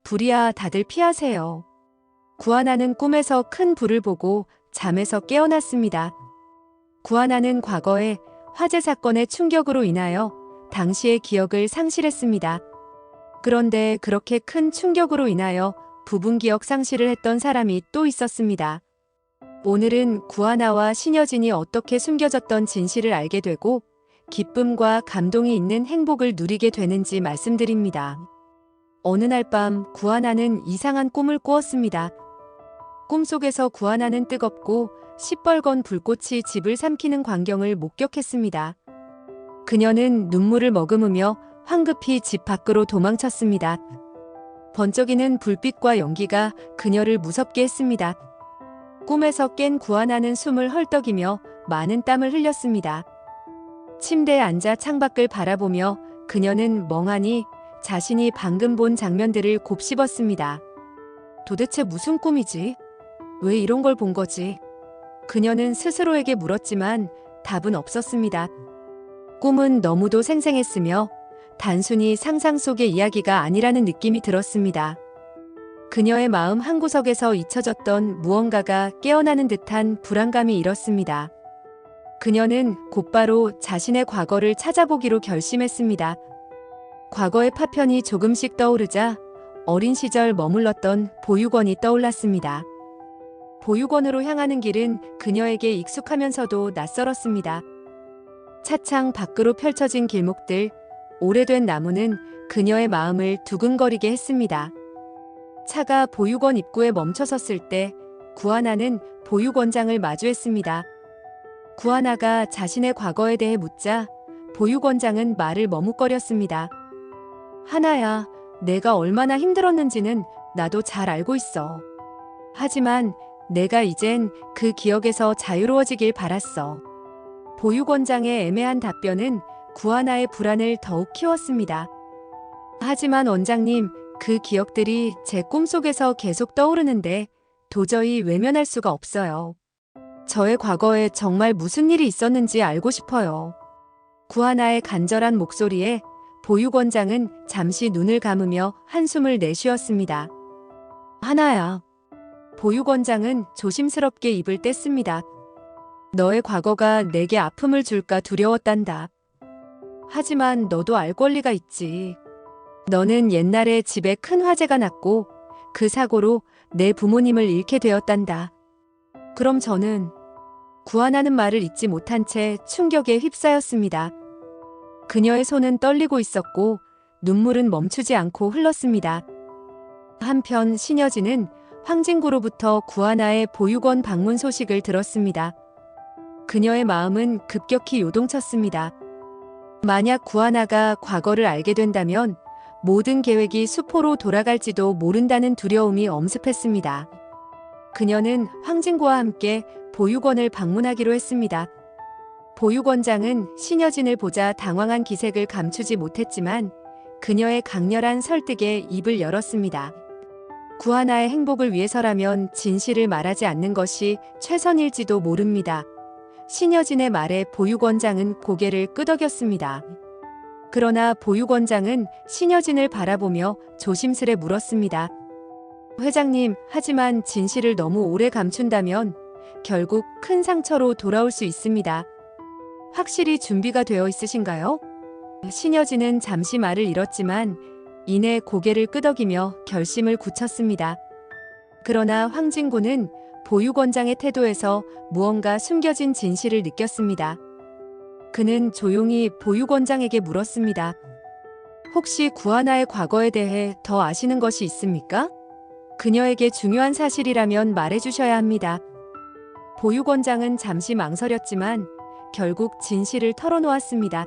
불이야 다들 피하세요. 구하나는 꿈에서 큰 불을 보고 잠에서 깨어났습니다. 구하나는 과거에 화재 사건의 충격으로 인하여 당시의 기억을 상실했습니다. 그런데 그렇게 큰 충격으로 인하여 부분 기억 상실을 했던 사람이 또 있었습니다. 오늘은 구하나와 신여진이 어떻게 숨겨졌던 진실을 알게 되고 기쁨과 감동이 있는 행복을 누리게 되는지 말씀드립니다. 어느 날 밤 구하나는 이상한 꿈을 꾸었습니다. 꿈속에서 구하나는 뜨겁고 시뻘건 불꽃이 집을 삼키는 광경을 목격했습니다. 그녀는 눈물을 머금으며 황급히 집 밖으로 도망쳤습니다. 번쩍이는 불빛과 연기가 그녀를 무섭게 했습니다. 꿈에서 깬 구하나는 숨을 헐떡이며 많은 땀을 흘렸습니다. 침대에 앉아 창밖을 바라보며 그녀는 멍하니 자신이 방금 본 장면들을 곱씹었습니다. 도대체 무슨 꿈이지? 왜 이런 걸 본 거지? 그녀는 스스로에게 물었지만 답은 없었습니다. 꿈은 너무도 생생했으며 단순히 상상 속의 이야기가 아니라는 느낌이 들었습니다. 그녀의 마음 한구석에서 잊혀졌던 무언가가 깨어나는 듯한 불안감이 일었습니다. 그녀는 곧바로 자신의 과거를 찾아보기로 결심했습니다. 과거의 파편이 조금씩 떠오르자 어린 시절 머물렀던 보육원이 떠올랐습니다. 보육원으로 향하는 길은 그녀에게 익숙하면서도 낯설었습니다. 차창 밖으로 펼쳐진 길목들, 오래된 나무는 그녀의 마음을 두근거리게 했습니다. 차가 보육원 입구에 멈춰섰을 때 구하나는 보육원장을 마주했습니다. 구하나가 자신의 과거에 대해 묻자 보육원장은 말을 머뭇거렸습니다. 하나야, 내가 얼마나 힘들었는지는 나도 잘 알고 있어. 하지만 내가 이젠 그 기억에서 자유로워지길 바랐어. 보육원장의 애매한 답변은 구하나의 불안을 더욱 키웠습니다. 하지만 원장님, 그 기억들이 제 꿈속에서 계속 떠오르는데 도저히 외면할 수가 없어요. 저의 과거에 정말 무슨 일이 있었는지 알고 싶어요. 구하나의 간절한 목소리에 보육원장은 잠시 눈을 감으며 한숨을 내쉬었습니다. 하나야. 보육원장은 조심스럽게 입을 뗐습니다. 너의 과거가 내게 아픔을 줄까 두려웠단다. 하지만 너도 알 권리가 있지. 너는 옛날에 집에 큰 화재가 났고 그 사고로 내 부모님을 잃게 되었단다. 그럼 저는 구하나는 말을 잇지 못한 채 충격에 휩싸였습니다. 그녀의 손은 떨리고 있었고 눈물은 멈추지 않고 흘렀습니다. 한편 신여진은 황진구로부터 구하나의 보육원 방문 소식을 들었습니다. 그녀의 마음은 급격히 요동쳤습니다. 만약 구하나가 과거를 알게 된다면 모든 계획이 수포로 돌아갈지도 모른다는 두려움이 엄습했습니다. 그녀는 황진구와 함께 보육원을 방문하기로 했습니다. 보육원장은 신여진을 보자 당황한 기색을 감추지 못했지만 그녀의 강렬한 설득에 입을 열었습니다. 구하나의 행복을 위해서라면 진실을 말하지 않는 것이 최선일지도 모릅니다. 신여진의 말에 보육원장은 고개를 끄덕였습니다. 그러나 보육원장은 신여진을 바라보며 조심스레 물었습니다. 회장님, 하지만 진실을 너무 오래 감춘다면 결국 큰 상처로 돌아올 수 있습니다. 확실히 준비가 되어 있으신가요? 신여진은 잠시 말을 잃었지만 이내 고개를 끄덕이며 결심을 굳혔습니다. 그러나 황진구는 보육원장의 태도에서 무언가 숨겨진 진실을 느꼈습니다. 그는 조용히 보육원장에게 물었습니다. 혹시 구하나의 과거에 대해 더 아시는 것이 있습니까? 그녀에게 중요한 사실이라면 말해주셔야 합니다. 보육원장은 잠시 망설였지만 결국 진실을 털어놓았습니다.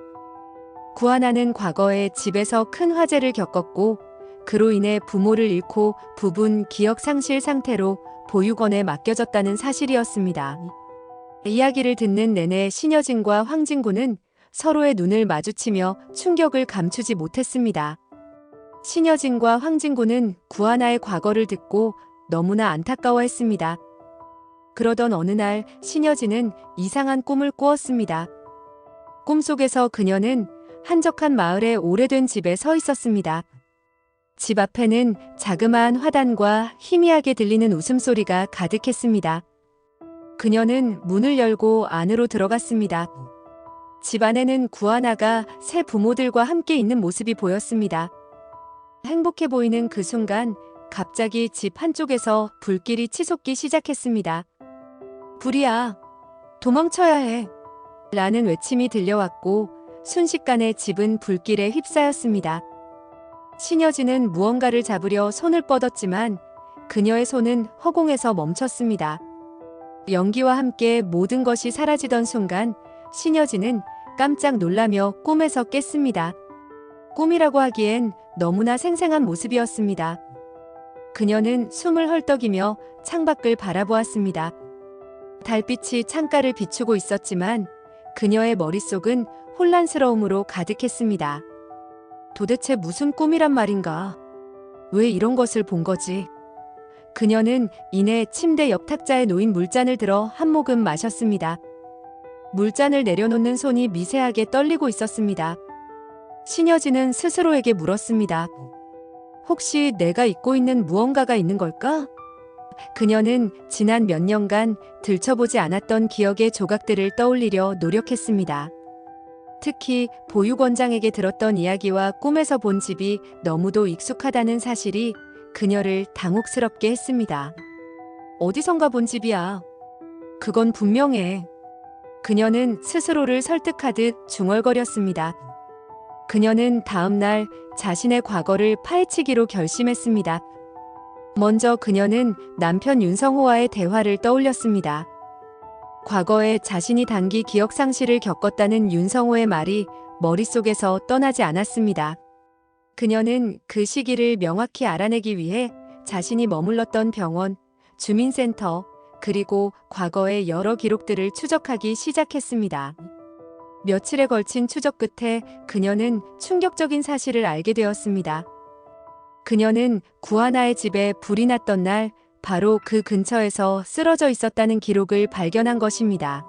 구하나는 과거에 집에서 큰 화재를 겪었고 그로 인해 부모를 잃고 부분 기억 상실 상태로 보육원에 맡겨졌다는 사실이었습니다. 이야기를 듣는 내내 신여진과 황진구는 서로의 눈을 마주치며 충격을 감추지 못했습니다. 신여진과 황진구는 구하나의 과거를 듣고 너무나 안타까워했습니다. 그러던 어느 날 신여진은 이상한 꿈을 꾸었습니다. 꿈속에서 그녀는 한적한 마을의 오래된 집에 서 있었습니다. 집 앞에는 자그마한 화단과 희미하게 들리는 웃음소리가 가득했습니다. 그녀는 문을 열고 안으로 들어갔습니다. 집 안에는 구하나가 새 부모들과 함께 있는 모습이 보였습니다. 행복해 보이는 그 순간 갑자기 집 한쪽에서 불길이 치솟기 시작했습니다. 불이야, 도망쳐야 해. 라는 외침이 들려왔고 순식간에 집은 불길에 휩싸였습니다. 신여진은 무언가를 잡으려 손을 뻗었지만 그녀의 손은 허공에서 멈췄습니다. 연기와 함께 모든 것이 사라지던 순간 신여진은 깜짝 놀라며 꿈에서 깼습니다. 꿈이라고 하기엔 너무나 생생한 모습이었습니다. 그녀는 숨을 헐떡이며 창밖을 바라보았습니다. 달빛이 창가를 비추고 있었지만 그녀의 머릿속은 혼란스러움으로 가득했습니다. 도대체 무슨 꿈이란 말인가? 왜 이런 것을 본 거지? 그녀는 이내 침대 옆 탁자에 놓인 물잔을 들어 한 모금 마셨습니다. 물잔을 내려놓는 손이 미세하게 떨리고 있었습니다. 신여진은 스스로에게 물었습니다. 혹시 내가 잊고 있는 무언가가 있는 걸까? 그녀는 지난 몇 년간 들춰보지 않았던 기억의 조각들을 떠올리려 노력했습니다. 특히 보육원장에게 들었던 이야기와 꿈에서 본 집이 너무도 익숙하다는 사실이 그녀를 당혹스럽게 했습니다. 어디선가 본 집이야. 그건 분명해. 그녀는 스스로를 설득하듯 중얼거렸습니다. 그녀는 다음 날 자신의 과거를 파헤치기로 결심했습니다. 먼저 그녀는 남편 윤성호와의 대화를 떠올렸습니다. 과거에 자신이 단기 기억 상실을 겪었다는 윤성호의 말이 머릿속에서 떠나지 않았습니다. 그녀는 그 시기를 명확히 알아내기 위해 자신이 머물렀던 병원, 주민센터, 그리고 과거의 여러 기록들을 추적하기 시작했습니다. 며칠에 걸친 추적 끝에 그녀는 충격적인 사실을 알게 되었습니다. 그녀는 구하나의 집에 불이 났던 날 바로 그 근처에서 쓰러져 있었다는 기록을 발견한 것입니다.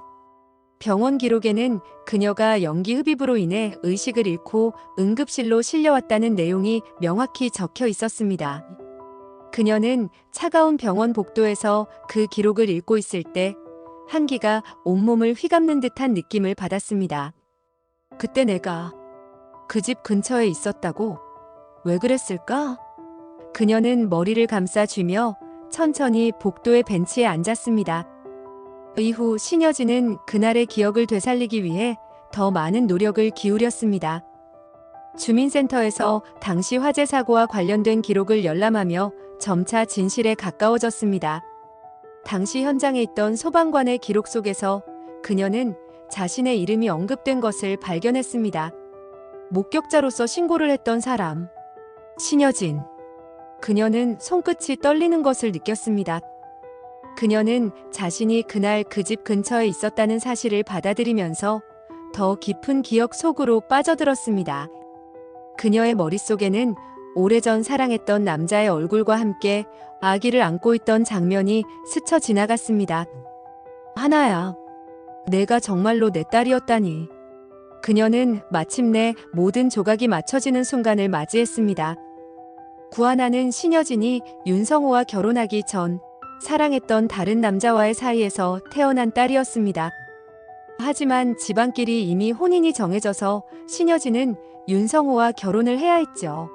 병원 기록에는 그녀가 연기 흡입으로 인해 의식을 잃고 응급실로 실려왔다는 내용이 명확히 적혀 있었습니다. 그녀는 차가운 병원 복도에서 그 기록을 읽고 있을 때 한기가 온몸을 휘감는 듯한 느낌을 받았습니다. 그때 내가 그 집 근처에 있었다고? 왜 그랬을까? 그녀는 머리를 감싸쥐며 천천히 복도의 벤치에 앉았습니다. 이후 신여진은 그날의 기억을 되살리기 위해 더 많은 노력을 기울였습니다. 주민센터에서 당시 화재 사고와 관련된 기록을 열람하며 점차 진실에 가까워졌습니다. 당시 현장에 있던 소방관의 기록 속에서 그녀는 자신의 이름이 언급된 것을 발견했습니다. 목격자로서 신고를 했던 사람. 신여진. 그녀는 손끝이 떨리는 것을 느꼈습니다. 그녀는 자신이 그날 그 집 근처에 있었다는 사실을 받아들이면서 더 깊은 기억 속으로 빠져들었습니다. 그녀의 머릿속에는 오래전 사랑했던 남자의 얼굴과 함께 아기를 안고 있던 장면이 스쳐 지나갔습니다. 하나야, 내가 정말로 내 딸이었다니. 그녀는 마침내 모든 조각이 맞춰지는 순간을 맞이했습니다. 구하나는 신여진이 윤성호와 결혼하기 전 사랑했던 다른 남자와의 사이에서 태어난 딸이었습니다. 하지만 집안끼리 이미 혼인이 정해져서 신여진은 윤성호와 결혼을 해야 했죠.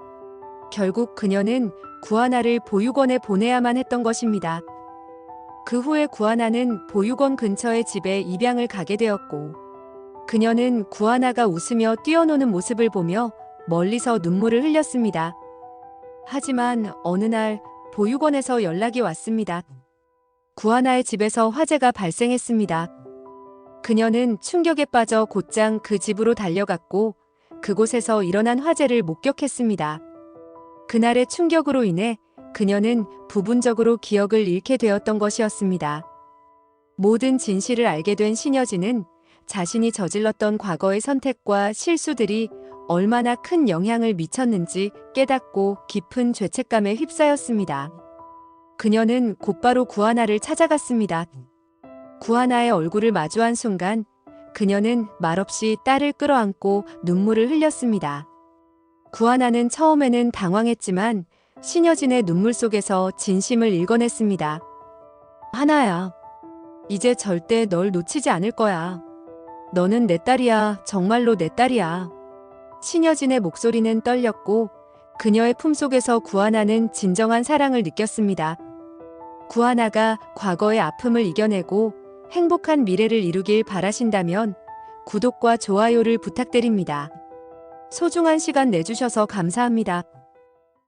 결국 그녀는 구하나를 보육원에 보내야만 했던 것입니다. 그 후에 구하나는 보육원 근처의 집에 입양을 가게 되었고, 그녀는 구하나가 웃으며 뛰어노는 모습을 보며 멀리서 눈물을 흘렸습니다. 하지만 어느 날 보육원에서 연락이 왔습니다. 구하나의 집에서 화재가 발생했습니다. 그녀는 충격에 빠져 곧장 그 집으로 달려갔고 그곳에서 일어난 화재를 목격했습니다. 그날의 충격으로 인해 그녀는 부분적으로 기억을 잃게 되었던 것이었습니다. 모든 진실을 알게 된 신여진은 자신이 저질렀던 과거의 선택과 실수들이 얼마나 큰 영향을 미쳤는지 깨닫고 깊은 죄책감에 휩싸였습니다. 그녀는 곧바로 구하나를 찾아갔습니다. 구하나의 얼굴을 마주한 순간 그녀는 말없이 딸을 끌어안고 눈물을 흘렸습니다. 구하나는 처음에는 당황했지만 신여진의 눈물 속에서 진심을 읽어냈습니다. 하나야, 이제 절대 널 놓치지 않을 거야. 너는 내 딸이야, 정말로 내 딸이야. 신여진의 목소리는 떨렸고 그녀의 품속에서 구하나는 진정한 사랑을 느꼈습니다. 구하나가 과거의 아픔을 이겨내고 행복한 미래를 이루길 바라신다면 구독과 좋아요를 부탁드립니다. 소중한 시간 내주셔서 감사합니다.